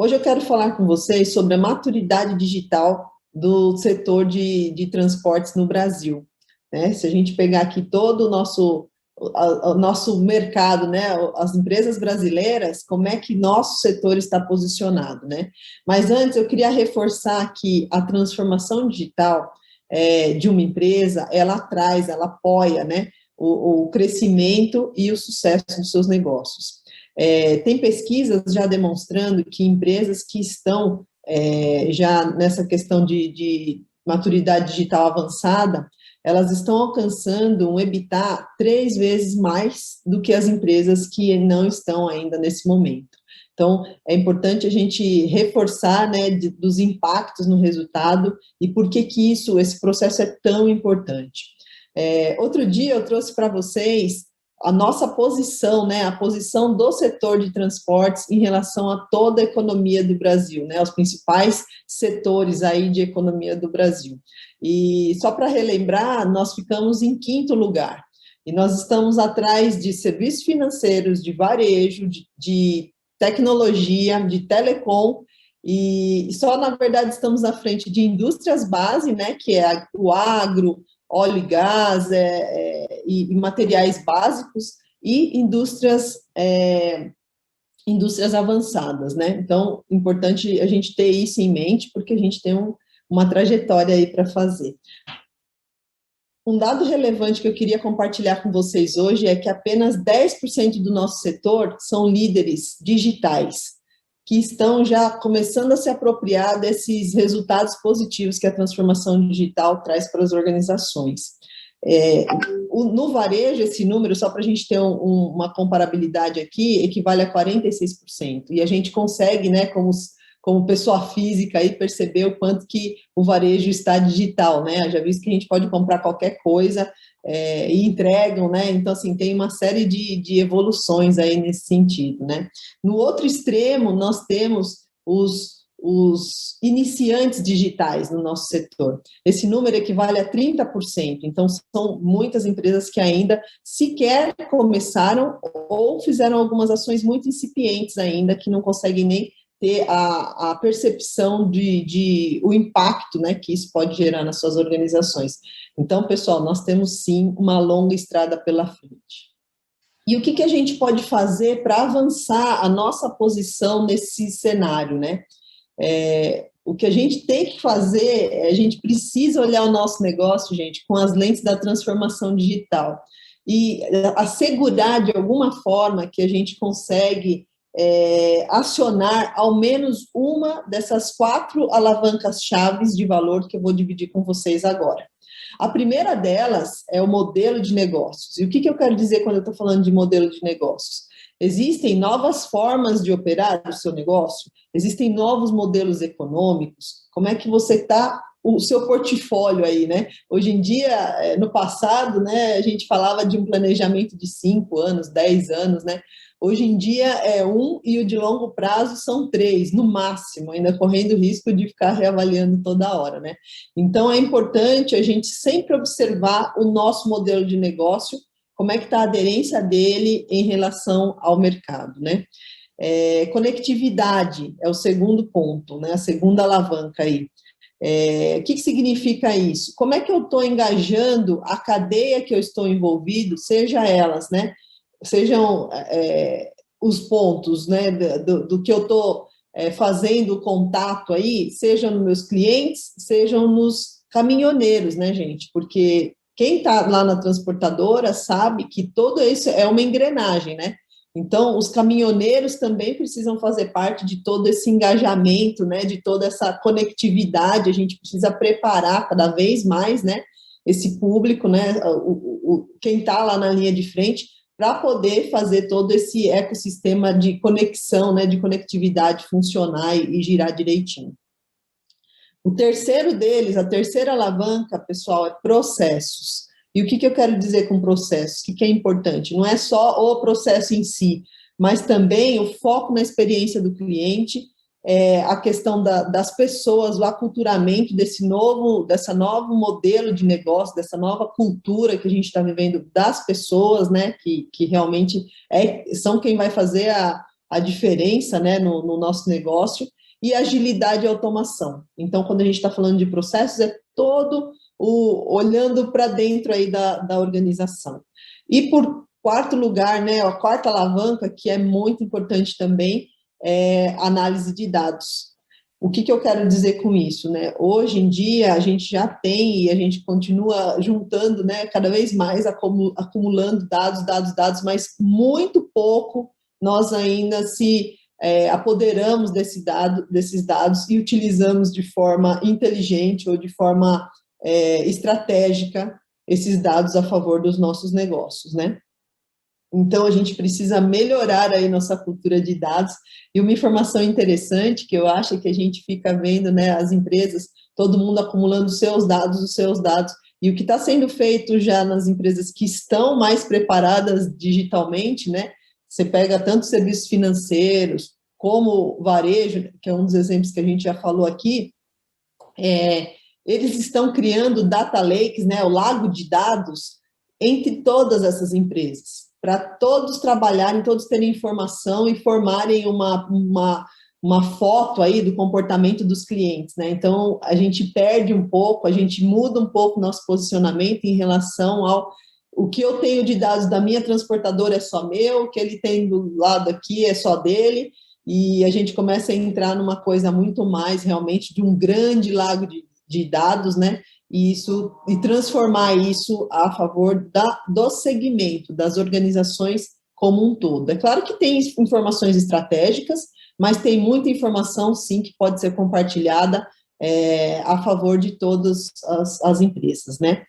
Hoje eu quero falar com vocês sobre a maturidade digital do setor de transportes no Brasil, né? Se a gente pegar aqui todo o nosso mercado, né, as empresas brasileiras, como é que nosso setor está posicionado, né? Mas antes eu queria reforçar que a transformação digital de uma empresa, ela traz, ela apoia, né, o crescimento e o sucesso dos seus negócios. Tem pesquisas já demonstrando que empresas que estão já nessa questão de maturidade digital avançada, elas estão alcançando um EBITDA 3 vezes mais do que as empresas que não estão ainda nesse momento. Então, é importante a gente reforçar, né, dos impactos no resultado e por que esse processo é tão importante. Outro dia eu trouxe para vocês a nossa posição, né, a posição do setor de transportes em relação a toda a economia do Brasil, né, os principais setores aí de economia do Brasil. E só para relembrar, nós ficamos em quinto lugar, e nós estamos atrás de serviços financeiros, de varejo, de tecnologia, de telecom, e só, na verdade, estamos à frente de indústrias base, né, que é o agro, óleo e gás e materiais básicos, e indústrias avançadas, né? Então, importante a gente ter isso em mente, porque a gente tem uma trajetória aí para fazer. Um dado relevante que eu queria compartilhar com vocês hoje é que apenas 10% do nosso setor são líderes digitais, que estão já começando a se apropriar desses resultados positivos que a transformação digital traz para as organizações. No varejo, esse número, só para a gente ter uma comparabilidade aqui, equivale a 46%, e a gente consegue, né, como pessoa física, aí, perceber o quanto que o varejo está digital, né, já visto que a gente pode comprar qualquer coisa e entregam, né, então, assim, tem uma série de evoluções aí nesse sentido, né. No outro extremo, nós temos os iniciantes digitais no nosso setor. Esse número equivale a 30%, então são muitas empresas que ainda sequer começaram ou fizeram algumas ações muito incipientes ainda, que não conseguem nem ter a percepção o impacto, né, que isso pode gerar nas suas organizações. Então, pessoal, nós temos sim uma longa estrada pela frente. E o que a gente pode fazer para avançar a nossa posição nesse cenário, né? O que a gente tem que fazer, a gente precisa olhar o nosso negócio, gente, com as lentes da transformação digital e assegurar de alguma forma que a gente consegue acionar ao menos uma dessas 4 alavancas chaves de valor que eu vou dividir com vocês agora. A primeira delas é o modelo de negócios. E o que eu quero dizer quando eu estou falando de modelo de negócios? Existem novas formas de operar o seu negócio, existem novos modelos econômicos. Como é que você está, o seu portfólio aí, né? Hoje em dia, no passado, né, a gente falava de um planejamento de 5 anos, 10 anos, né? Hoje em dia é 1 e o de longo prazo são 3, no máximo, ainda correndo o risco de ficar reavaliando toda hora, né? Então, é importante a gente sempre observar o nosso modelo de negócio, como é que está a aderência dele em relação ao mercado, né? Conectividade é o segundo ponto, né? A segunda alavanca aí. O que significa isso? Como é que eu estou engajando a cadeia que eu estou envolvido, seja elas, né? Sejam os pontos, né, do que eu estou fazendo o contato aí, sejam nos meus clientes, sejam nos caminhoneiros, né, gente? Porque quem está lá na transportadora sabe que tudo isso é uma engrenagem, né? Então, os caminhoneiros também precisam fazer parte de todo esse engajamento, né, de toda essa conectividade, a gente precisa preparar cada vez mais, né, esse público, né, quem está lá na linha de frente, para poder fazer todo esse ecossistema de conexão, né, de conectividade funcionar e girar direitinho. O terceiro deles, a terceira alavanca, pessoal, é processos. E o que eu quero dizer com processos? O que é importante? Não é só o processo em si, mas também o foco na experiência do cliente, a questão das pessoas, o aculturamento dessa novo modelo de negócio, dessa nova cultura que a gente está vivendo das pessoas, né, que realmente são quem vai fazer a diferença, né, no nosso negócio, e agilidade e automação. Então, quando a gente está falando de processos, é todo olhando para dentro aí da organização. E por quarto lugar, né, a quarta alavanca, que é muito importante também, é análise de dados. O que eu quero dizer com isso, né? Hoje em dia, a gente já tem, e a gente continua juntando, né, cada vez mais, acumulando dados, mas muito pouco nós ainda se apoderamos desses dados e utilizamos de forma inteligente ou de forma estratégica esses dados a favor dos nossos negócios, né? Então, a gente precisa melhorar aí nossa cultura de dados. E uma informação interessante que eu acho que a gente fica vendo, né, as empresas, todo mundo acumulando os seus dados, e o que está sendo feito já nas empresas que estão mais preparadas digitalmente, né, você pega tanto serviços financeiros, como varejo, que é um dos exemplos que a gente já falou aqui, eles estão criando data lakes, né, o lago de dados, entre todas essas empresas, para todos trabalharem, todos terem informação e formarem uma foto aí do comportamento dos clientes, né? Então, a gente perde um pouco, a gente muda um pouco o nosso posicionamento em relação ao o que eu tenho de dados da minha transportadora é só meu, o que ele tem do lado aqui é só dele, e a gente começa a entrar numa coisa muito mais realmente de um grande lago de dados, né? E transformar isso a favor do segmento, das organizações como um todo. É claro que tem informações estratégicas, mas tem muita informação, sim, que pode ser compartilhada a favor de todas as empresas, né?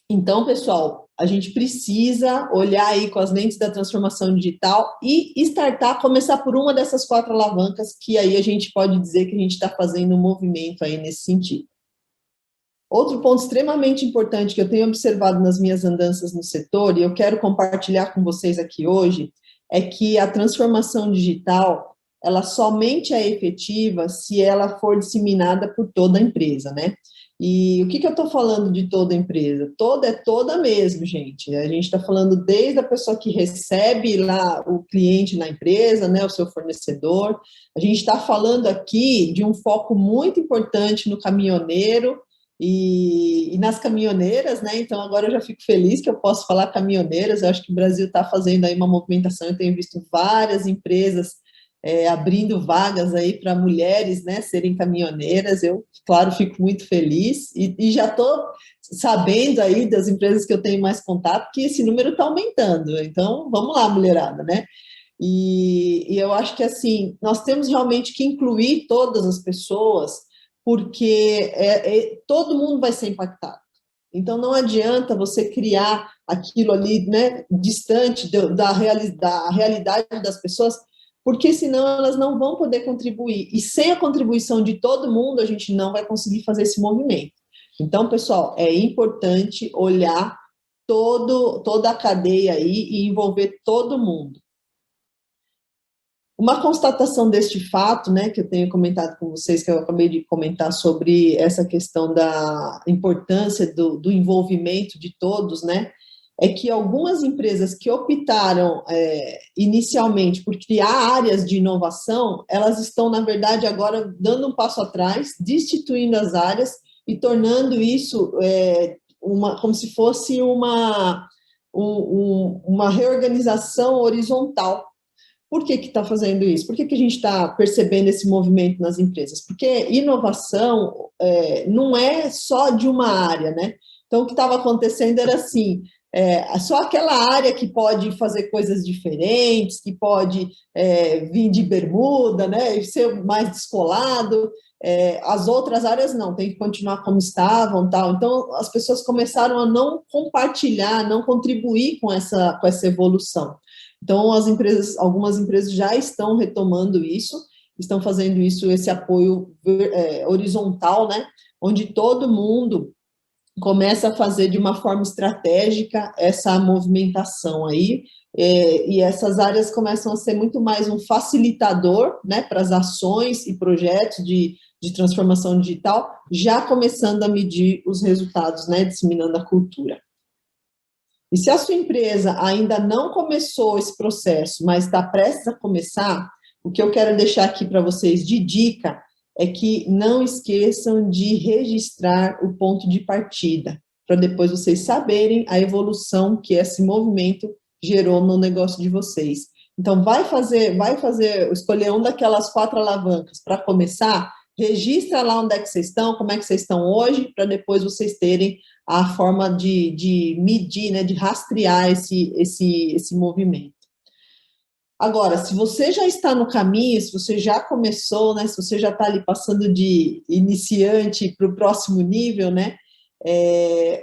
Então, pessoal, a gente precisa olhar aí com as lentes da transformação digital e começar por uma dessas 4 alavancas, que aí a gente pode dizer que a gente está fazendo um movimento aí nesse sentido. Outro ponto extremamente importante que eu tenho observado nas minhas andanças no setor, e eu quero compartilhar com vocês aqui hoje, é que a transformação digital, ela somente é efetiva se ela for disseminada por toda a empresa, né? E o que eu estou falando de toda a empresa? Toda é toda mesmo, gente. A gente está falando desde a pessoa que recebe lá o cliente na empresa, né, o seu fornecedor. A gente está falando aqui de um foco muito importante no caminhoneiro e nas caminhoneiras, né? Então agora eu já fico feliz que eu posso falar caminhoneiras. Eu acho que o Brasil está fazendo aí uma movimentação. Eu tenho visto várias empresas abrindo vagas aí para mulheres, né, serem caminhoneiras. Eu, claro, fico muito feliz e já estou sabendo aí das empresas que eu tenho mais contato que esse número está aumentando. Então, vamos lá, mulherada, né? E eu acho que, assim, nós temos realmente que incluir todas as pessoas, porque todo mundo vai ser impactado. Então, não adianta você criar aquilo ali, né, distante da realidade das pessoas, porque senão elas não vão poder contribuir. E sem a contribuição de todo mundo, a gente não vai conseguir fazer esse movimento. Então, pessoal, é importante olhar toda a cadeia aí e envolver todo mundo. Uma constatação deste fato, né, que eu tenho comentado com vocês, que eu acabei de comentar sobre essa questão da importância do envolvimento de todos, né, é que algumas empresas que optaram inicialmente por criar áreas de inovação, elas estão, na verdade, agora dando um passo atrás, destituindo as áreas e tornando isso como se fosse uma reorganização horizontal. Por que está fazendo isso? Por que a gente está percebendo esse movimento nas empresas? Porque inovação não é só de uma área, né? Então, o que estava acontecendo era assim, só aquela área que pode fazer coisas diferentes, que pode vir de bermuda, né, e ser mais descolado, as outras áreas não, tem que continuar como estavam, tal. Então, as pessoas começaram a não compartilhar, não contribuir com essa evolução. Então, algumas empresas já estão retomando isso, estão fazendo isso, esse apoio horizontal, né, onde todo mundo começa a fazer de uma forma estratégica essa movimentação aí, e essas áreas começam a ser muito mais um facilitador, né, para as ações e projetos de transformação digital, já começando a medir os resultados, né, disseminando a cultura. E se a sua empresa ainda não começou esse processo, mas está prestes a começar, o que eu quero deixar aqui para vocês de dica é que não esqueçam de registrar o ponto de partida, para depois vocês saberem a evolução que esse movimento gerou no negócio de vocês. Então, escolher uma daquelas 4 alavancas para começar, registra lá onde é que vocês estão, como é que vocês estão hoje, para depois vocês terem a forma de medir, né, de rastrear esse movimento. Agora, se você já está no caminho, se você já começou, né, se você já está ali passando de iniciante para o próximo nível, né,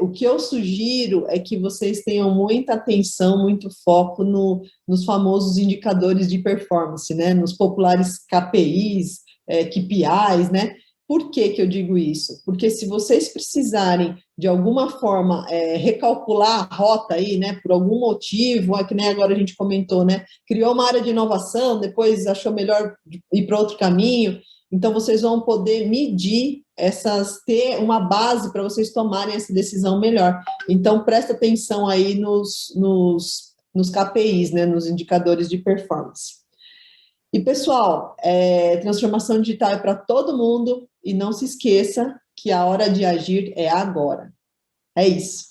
o que eu sugiro é que vocês tenham muita atenção, muito foco nos famosos indicadores de performance, né, nos populares KPIs, KPIs, né. Por que que eu digo isso? Porque se vocês precisarem, de alguma forma, recalcular a rota aí, né, por algum motivo, que nem agora a gente comentou, né, criou uma área de inovação, depois achou melhor ir para outro caminho, então vocês vão poder medir ter uma base para vocês tomarem essa decisão melhor. Então, presta atenção aí nos KPIs, né, nos indicadores de performance. E, pessoal, transformação digital é para todo mundo, e não se esqueça que a hora de agir é agora. É isso.